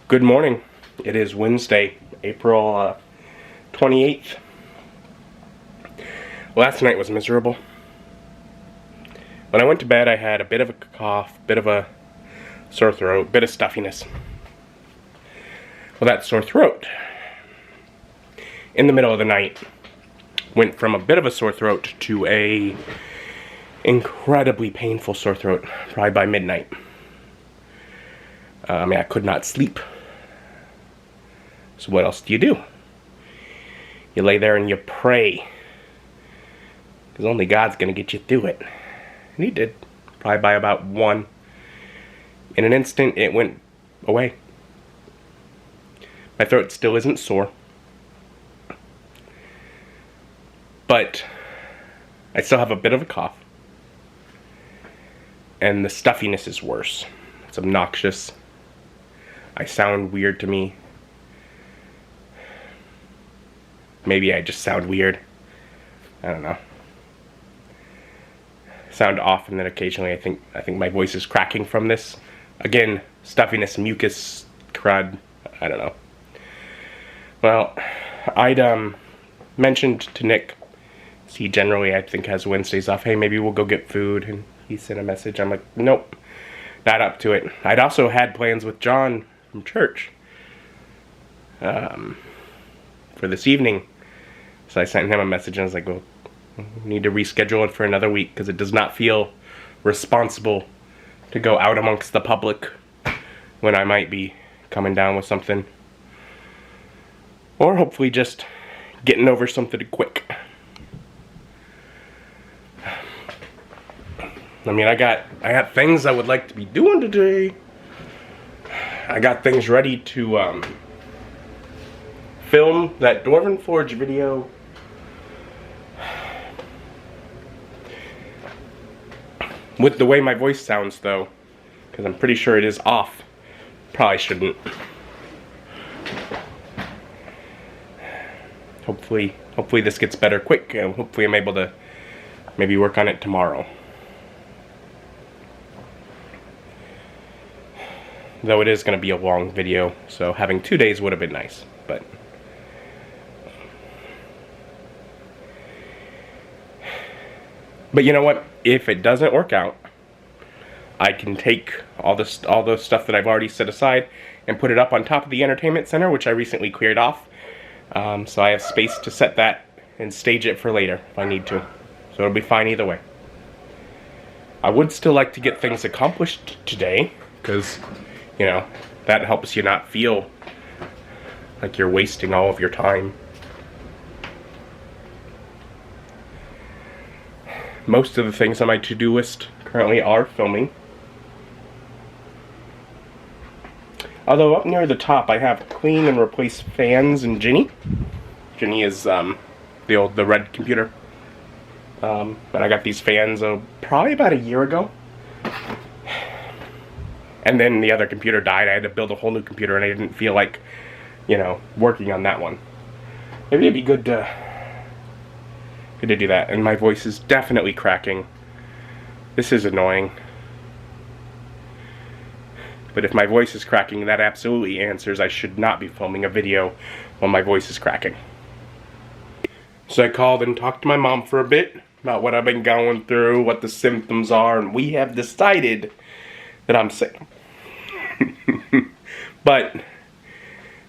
Good morning. It is Wednesday, April 28th. Last night was miserable. When I went to bed, I had a bit of a cough, bit of a sore throat, bit of stuffiness. Well, that sore throat, in the middle of the night, went from a bit of a sore throat to a incredibly painful sore throat, probably by midnight. I could not sleep. So what else do? You lay there and you pray. Because only God's going to get you through it. And he did. Probably by about 1. In an instant, it went away. My throat still isn't sore. But I still have a bit of a cough. And the stuffiness is worse. It's obnoxious. I sound weird to me. Maybe I just sound weird. I don't know. Sound off, and then occasionally I think my voice is cracking from this. Again, stuffiness, mucus, crud. I don't know. Well, I'd mentioned to Nick, he generally I think has Wednesdays off. Hey, maybe we'll go get food, and he sent a message. I'm like, nope, not up to it. I'd also had plans with John from church for this evening. So I sent him a message and I was like, well, we need to reschedule it for another week because it does not feel responsible to go out amongst the public when I might be coming down with something. Or hopefully just getting over something quick. I mean, I got things I would like to be doing today. I got things ready to film that Dwarven Forge video. With the way my voice sounds, though, because I'm pretty sure it is off. Probably shouldn't. Hopefully this gets better quick, and hopefully I'm able to maybe work on it tomorrow. Though it is going to be a long video, so having 2 days would have been nice, but you know what? If it doesn't work out, I can take all the stuff that I've already set aside and put it up on top of the entertainment center, which I recently cleared off. So I have space to set that and stage it for later if I need to. So it'll be fine either way. I would still like to get things accomplished today, because, you know, that helps you not feel like you're wasting all of your time. Most of the things on my to-do list currently are filming. Although up near the top I have clean and replace fans and Ginny. Ginny is the red computer. And I got these fans probably about a year ago. And then the other computer died. I had to build a whole new computer and I didn't feel like, you know, working on that one. Maybe it'd be good to do that. And my voice is definitely cracking. This is annoying. But if my voice is cracking, that absolutely answers I should not be filming a video while my voice is cracking. So I called and talked to my mom for a bit about what I've been going through, what the symptoms are, and we have decided that I'm sick. But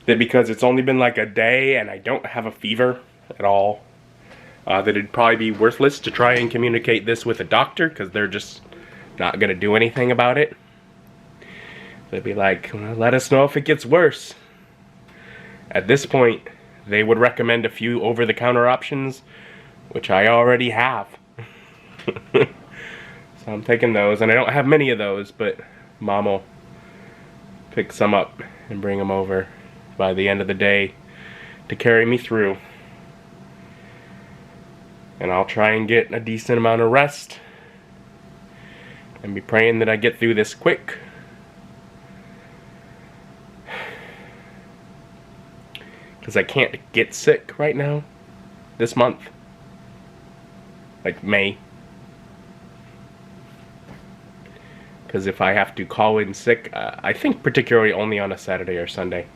that because it's only been like a day and I don't have a fever at all, that it'd probably be worthless to try and communicate this with a doctor, because they're just not going to do anything about it. They'd be like, well, let us know if it gets worse. At this point, they would recommend a few over-the-counter options, which I already have. So I'm taking those, and I don't have many of those, but Mom will pick some up and bring them over by the end of the day to carry me through. And I'll try and get a decent amount of rest and be praying that I get through this quick. Because I can't get sick right now this month. Like May. because if I have to call in sick, I think particularly only on a Saturday or Sunday,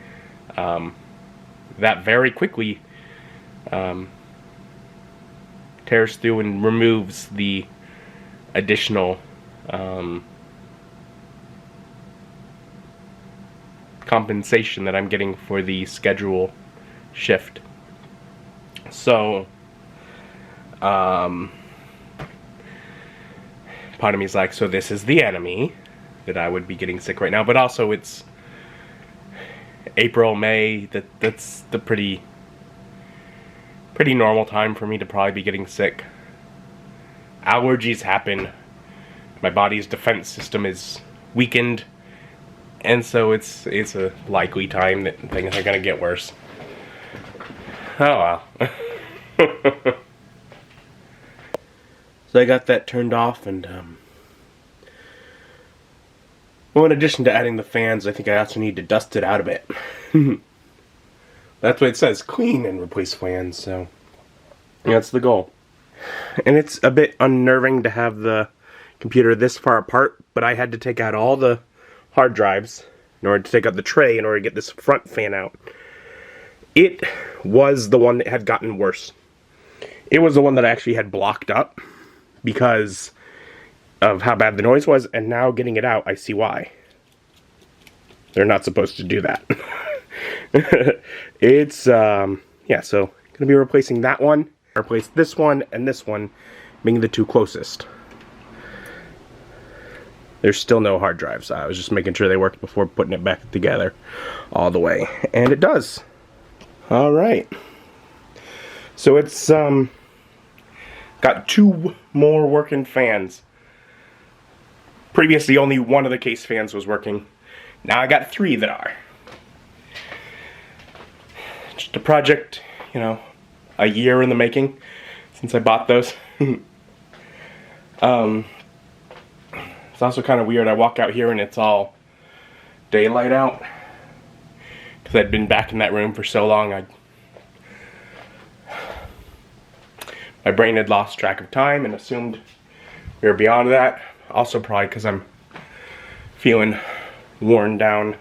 that very quickly tears through and removes the additional compensation that I'm getting for the schedule shift. So, part of me is like, so this is the enemy, that I would be getting sick right now, but also it's April, May, that's the pretty normal time for me to probably be getting sick. Allergies happen, my body's defense system is weakened, and so it's a likely time that things are gonna get worse. Oh well. So I got that turned off, and well, in addition to adding the fans, I think I also need to dust it out a bit. That's what it says, clean and replace fans, so that's the goal. And it's a bit unnerving to have the computer this far apart, but I had to take out all the hard drives in order to take out the tray in order to get this front fan out. It was the one that had gotten worse. It was the one that I actually had blocked up because of how bad the noise was, and now getting it out, I see why. They're not supposed to do that. It's, yeah, so gonna be replacing that one, replace this one, and this one, being the two closest. There's still no hard drives. I was just making sure they worked before putting it back together all the way. And it does. Alright. So it's, got two more working fans. Previously, only one of the case fans was working. Now I got three that are. Just a project, you know, a year in the making since I bought those. It's also kind of weird. I walk out here and it's all daylight out because I'd been back in that room for so long. My brain had lost track of time and assumed we were beyond that. Also probably because I'm feeling worn down.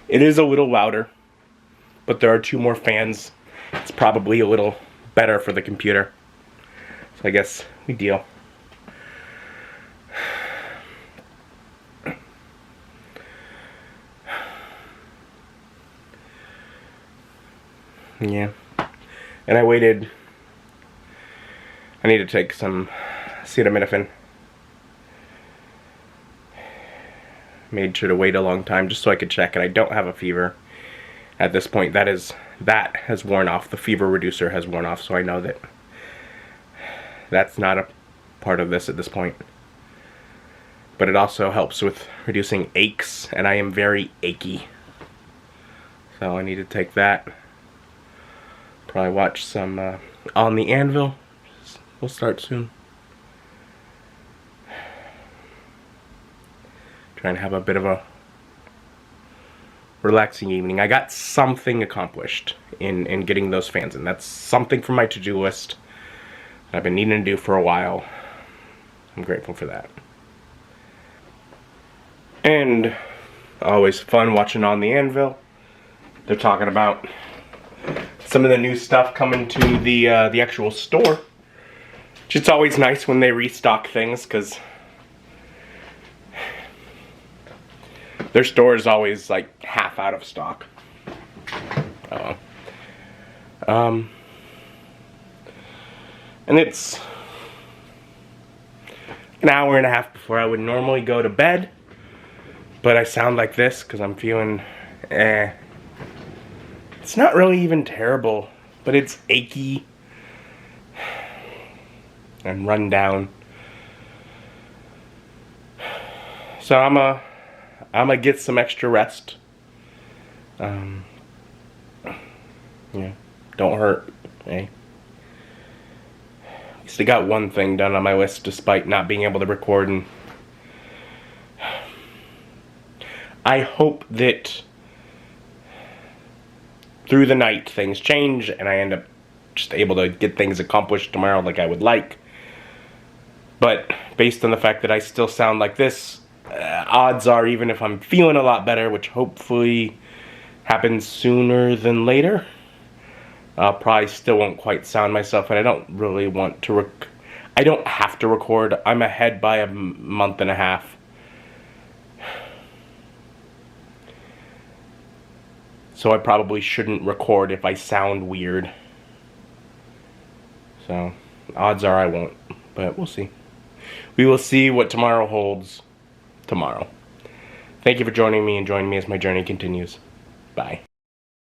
It is a little louder, but there are two more fans. It's probably a little better for the computer. So I guess we deal. Yeah. And I waited. I need to take some acetaminophen. Made sure to wait a long time just so I could check, and I don't have a fever at this point. That has worn off. The fever reducer has worn off, so I know that that's not a part of this at this point. But it also helps with reducing aches, and I am very achy. So I need to take that. Probably watch some On the Anvil. We'll start soon. Trying to have a bit of a relaxing evening. I got something accomplished in getting those fans in. That's something from my to-do list that I've been needing to do for a while. I'm grateful for that. And always fun watching On the Anvil. They're talking about some of the new stuff coming to the actual store. It's always nice when they restock things, because their store is always like half out of stock. And it's an hour and a half before I would normally go to bed, but I sound like this because I'm feeling It's not really even terrible, but it's achy and run down. So I'm gonna get some extra rest. Yeah, don't hurt, eh? At least I got one thing done on my list despite not being able to record, and I hope that through the night things change and I end up just able to get things accomplished tomorrow like I would like. But based on the fact that I still sound like this, odds are, even if I'm feeling a lot better, which hopefully happens sooner than later, probably still won't quite sound myself, and I don't really want to I don't have to record. I'm ahead by a month and a half. So I probably shouldn't record if I sound weird. So, odds are I won't, but we'll see. We will see what tomorrow holds tomorrow. Thank you for joining me and joining me as my journey continues. Bye.